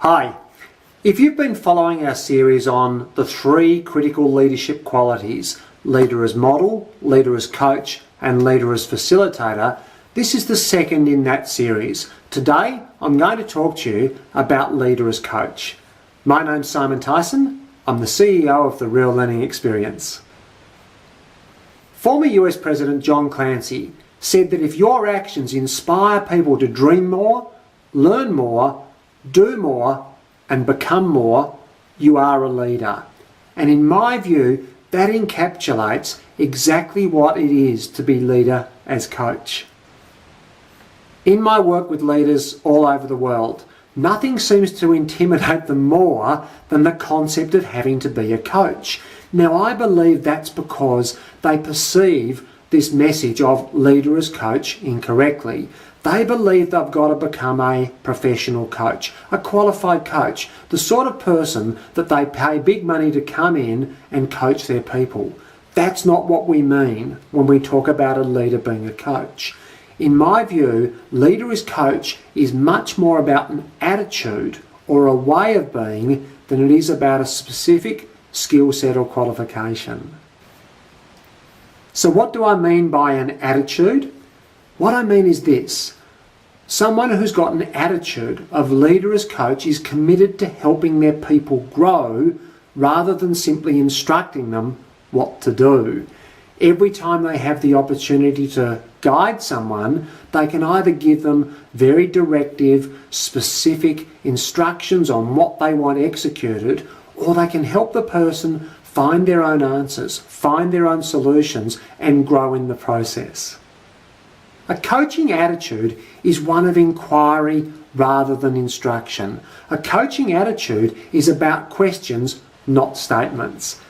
Hi. If you've been following our series on the 3 critical leadership qualities, leader as model, leader as coach, and leader as facilitator, this is the second in that series. Today, I'm going to talk to you about leader as coach. My name's Simon Tyson. I'm the CEO of The Real Learning Experience. Former US President John Clancy said that if your actions inspire people to dream more, learn more, do more, and become more, you are a leader. And in my view, that encapsulates exactly what it is to be leader as coach. In my work with leaders all over the world, nothing seems to intimidate them more than the concept of having to be a coach. Now, I believe that's because they perceive this message of leader as coach incorrectly. They believe they've got to become a professional coach, a qualified coach, the sort of person that they pay big money to come in and coach their people. That's not what we mean when we talk about a leader being a coach. In my view, leader as coach is much more about an attitude or a way of being than it is about a specific skill set or qualification. So what do I mean by an attitude? What I mean is this. Someone who's got an attitude of leader as coach is committed to helping their people grow rather than simply instructing them what to do. Every time they have the opportunity to guide someone, they can either give them very directive, specific instructions on what they want executed, or they can help the person find their own answers, find their own solutions, and grow in the process. A coaching attitude is one of inquiry rather than instruction. A coaching attitude is about questions, not statements.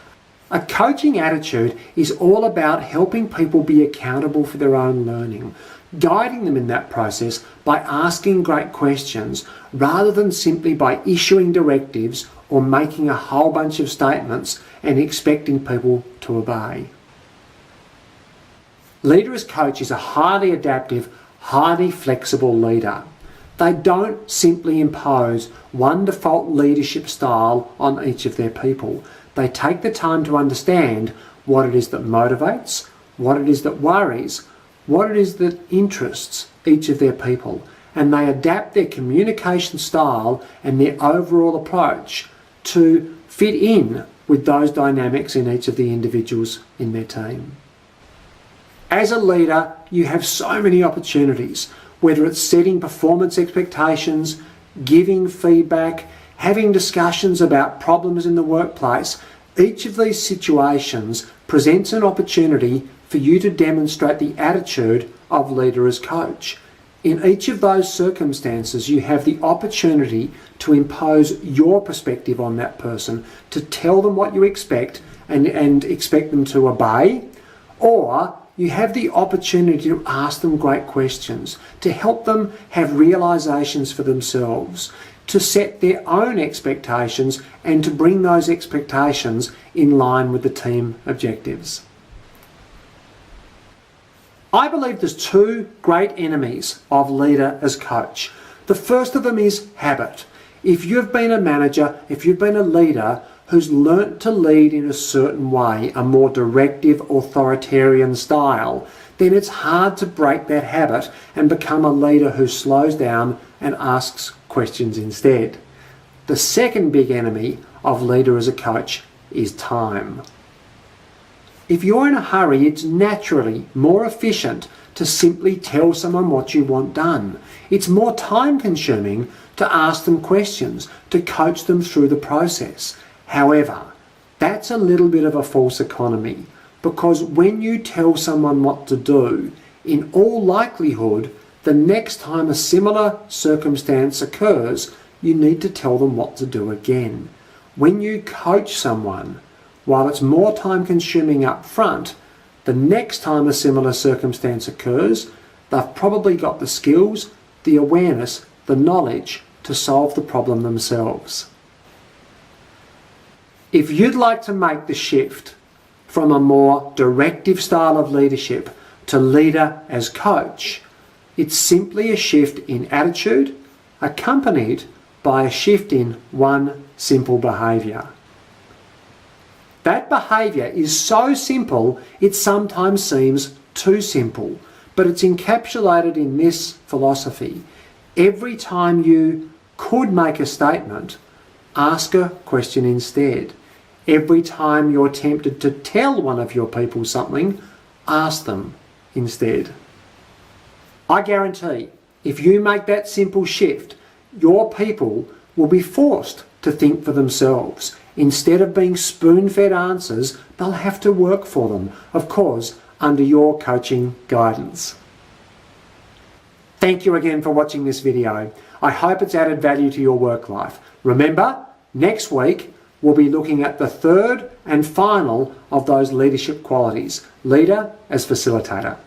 A coaching attitude is all about helping people be accountable for their own learning, guiding them in that process by asking great questions rather than simply by issuing directives or making a whole bunch of statements and expecting people to obey. Leader as coach is a highly adaptive, highly flexible leader. They don't simply impose one default leadership style on each of their people. They take the time to understand what it is that motivates, what it is that worries, what it is that interests each of their people, and they adapt their communication style and their overall approach to fit in with those dynamics in each of the individuals in their team. As a leader, you have so many opportunities, whether it's setting performance expectations, giving feedback, having discussions about problems in the workplace. Each of these situations presents an opportunity for you to demonstrate the attitude of leader as coach. In each of those circumstances, you have the opportunity to impose your perspective on that person, to tell them what you expect and expect them to obey, or you have the opportunity to ask them great questions, to help them have realizations for themselves, to set their own expectations and to bring those expectations in line with the team objectives. I believe there's 2 great enemies of leader as coach. The first of them is habit. If you've been a manager, if you've been a leader who's learnt to lead in a certain way, a more directive, authoritarian style, then it's hard to break that habit and become a leader who slows down and asks questions instead. The second big enemy of leader as a coach is time. If you're in a hurry, it's naturally more efficient to simply tell someone what you want done. It's more time consuming to ask them questions, to coach them through the process. However, that's a little bit of a false economy, because when you tell someone what to do, in all likelihood, the next time a similar circumstance occurs, you need to tell them what to do again. When you coach someone, while it's more time consuming up front, the next time a similar circumstance occurs, they've probably got the skills, the awareness, the knowledge to solve the problem themselves. If you'd like to make the shift from a more directive style of leadership to leader as coach, it's simply a shift in attitude accompanied by a shift in one simple behaviour. That behaviour is so simple it sometimes seems too simple, but it's encapsulated in this philosophy. Every time you could make a statement, ask a question instead. Every time you're tempted to tell one of your people something, ask them instead. I guarantee if you make that simple shift, your people will be forced to think for themselves. Instead of being spoon-fed answers, they'll have to work for them, of course, under your coaching guidance. Thank you again for watching this video. I hope it's added value to your work life. Remember, next week we'll be looking at the third and final of those leadership qualities, leader as facilitator.